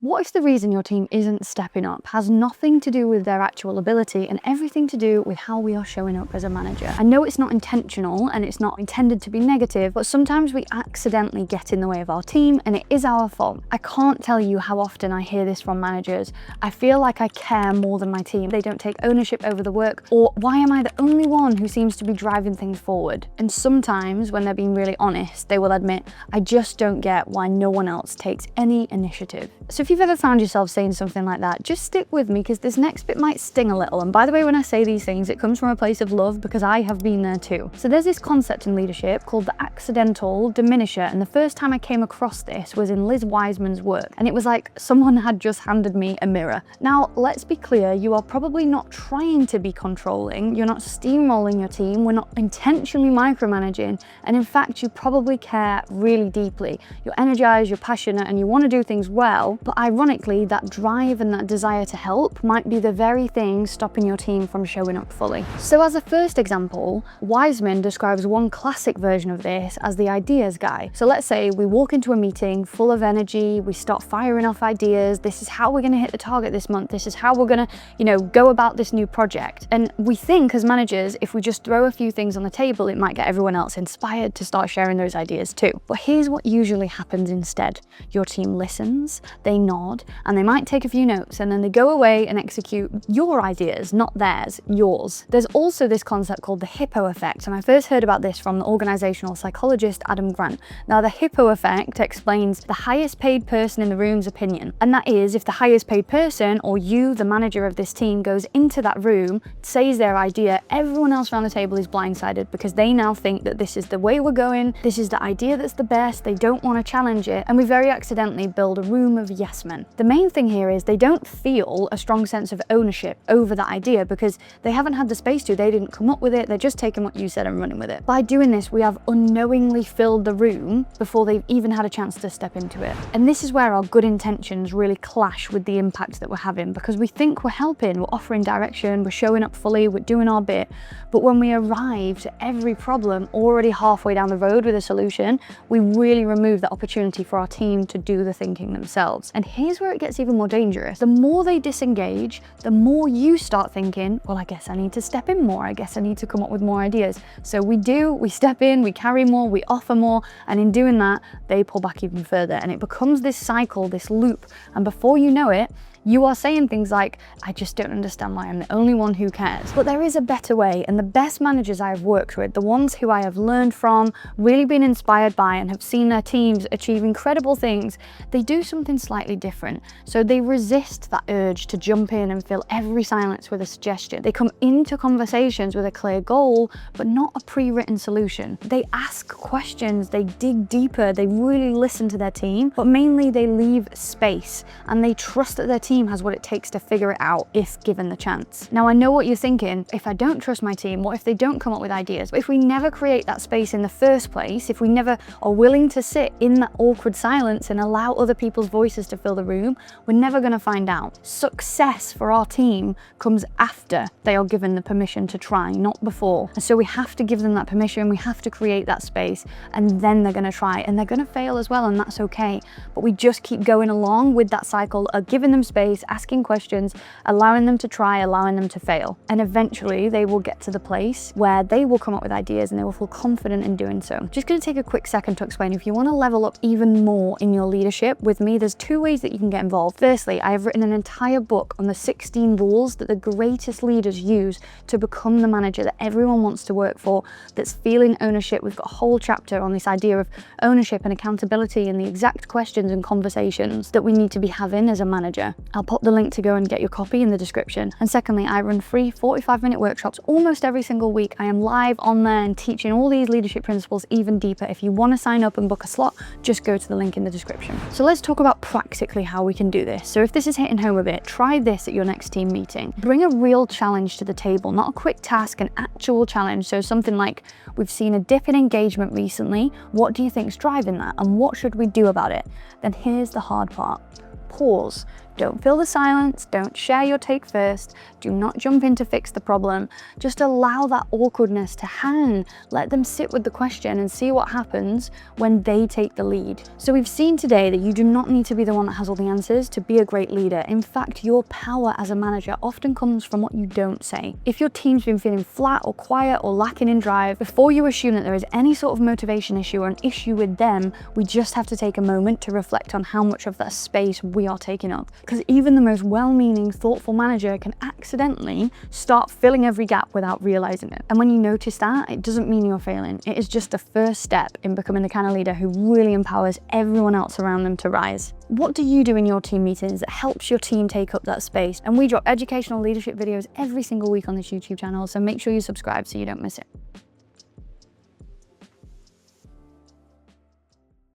What if the reason your team isn't stepping up has nothing to do with their actual ability and everything to do with how we are showing up as a manager? I know it's not intentional and it's not intended to be negative, but sometimes we accidentally get in the way of our team and it is our fault. I can't tell you how often I hear this from managers. I feel like I care more than my team. They don't take ownership over the work, or why am I the only one who seems to be driving things forward? And sometimes when they're being really honest, they will admit, I just don't get why no one else takes any initiative. So if you've ever found yourself saying something like that, just stick with me because this next bit might sting a little. And by the way, when I say these things, it comes from a place of love because I have been there too. So there's this concept in leadership called the accidental diminisher. And the first time I came across this was in Liz Wiseman's work. And it was like someone had just handed me a mirror. Now, let's be clear, you are probably not trying to be controlling. You're not steamrolling your team. We're not intentionally micromanaging. And in fact, you probably care really deeply. You're energized, you're passionate, and you want to do things well. But ironically, that drive and that desire to help might be the very thing stopping your team from showing up fully. So as a first example, Wiseman describes one classic version of this as the ideas guy. So let's say we walk into a meeting full of energy, we start firing off ideas. This is how we're going to hit the target this month. This is how we're going to, go about this new project. And we think as managers, if we just throw a few things on the table, it might get everyone else inspired to start sharing those ideas too. But here's what usually happens instead. Your team listens, they nod, and they might take a few notes, and then they go away and execute your ideas, not theirs, yours. There's also this concept called the hippo effect, and I first heard about this from the organizational psychologist Adam Grant. Now, the hippo effect explains the highest paid person in the room's opinion, and that is if the highest paid person, or you, the manager of this team, goes into that room, says their idea, everyone else around the table is blindsided because they now think that this is the way we're going, this is the idea that's the best, they don't want to challenge it, and we very accidentally build a room of yes men. The main thing here is they don't feel a strong sense of ownership over that idea because they haven't had the space to, they didn't come up with it, they're just taking what you said and running with it. By doing this, we have unknowingly filled the room before they've even had a chance to step into it. And this is where our good intentions really clash with the impact that we're having, because we think we're helping, we're offering direction, we're showing up fully, we're doing our bit, but when we arrive to every problem already halfway down the road with a solution, we really remove that opportunity for our team to do the thinking themselves. And here's where it gets even more dangerous. The more they disengage, the more you start thinking, well, I guess I need to step in more. I guess I need to come up with more ideas. So we step in, we carry more, we offer more, and in doing that, they pull back even further. And it becomes this cycle, this loop. And before you know it, you are saying things like, I just don't understand why I'm the only one who cares. But there is a better way, and the best managers I have worked with, the ones who I have learned from, really been inspired by, and have seen their teams achieve incredible things, they do something slightly different. So they resist that urge to jump in and fill every silence with a suggestion. They come into conversations with a clear goal, but not a pre-written solution. They ask questions, they dig deeper, they really listen to their team, but mainly they leave space, and they trust that their team has what it takes to figure it out if given the chance. Now, I know what you're thinking. If I don't trust my team, what if they don't come up with ideas? But if we never create that space in the first place, if we never are willing to sit in that awkward silence and allow other people's voices to fill the room, we're never going to find out. Success for our team comes after they are given the permission to try, not before. And so we have to give them that permission, we have to create that space, and then they're going to try, and they're going to fail as well, and that's okay. But we just keep going along with that cycle of giving them space, asking questions, allowing them to try, allowing them to fail. And eventually they will get to the place where they will come up with ideas and they will feel confident in doing so. Just going to take a quick second to explain, if you want to level up even more in your leadership with me, there's two ways that you can get involved. Firstly, I have written an entire book on the 16 rules that the greatest leaders use to become the manager that everyone wants to work for, that's feeling ownership. We've got a whole chapter on this idea of ownership and accountability and the exact questions and conversations that we need to be having as a manager. I'll pop the link to go and get your copy in the description. And secondly, I run free 45-minute workshops almost every single week. I am live on there and teaching all these leadership principles even deeper. If you want to sign up and book a slot, just go to the link in the description. So let's talk about practically how we can do this. So if this is hitting home a bit, try this at your next team meeting. Bring a real challenge to the table, not a quick task, an actual challenge. So something like, we've seen a dip in engagement recently. What do you think is driving that? And what should we do about it? Then here's the hard part. Pause. Don't fill the silence, don't share your take first, do not jump in to fix the problem. Just allow that awkwardness to hang. Let them sit with the question and see what happens when they take the lead. So we've seen today that you do not need to be the one that has all the answers to be a great leader. In fact, your power as a manager often comes from what you don't say. If your team's been feeling flat or quiet or lacking in drive, before you assume that there is any sort of motivation issue or an issue with them, we just have to take a moment to reflect on how much of that space we are taking up. Because even the most well-meaning, thoughtful manager can accidentally start filling every gap without realizing it. And when you notice that, it doesn't mean you're failing. It is just the first step in becoming the kind of leader who really empowers everyone else around them to rise. What do you do in your team meetings that helps your team take up that space? And we drop educational leadership videos every single week on this YouTube channel, so make sure you subscribe so you don't miss it.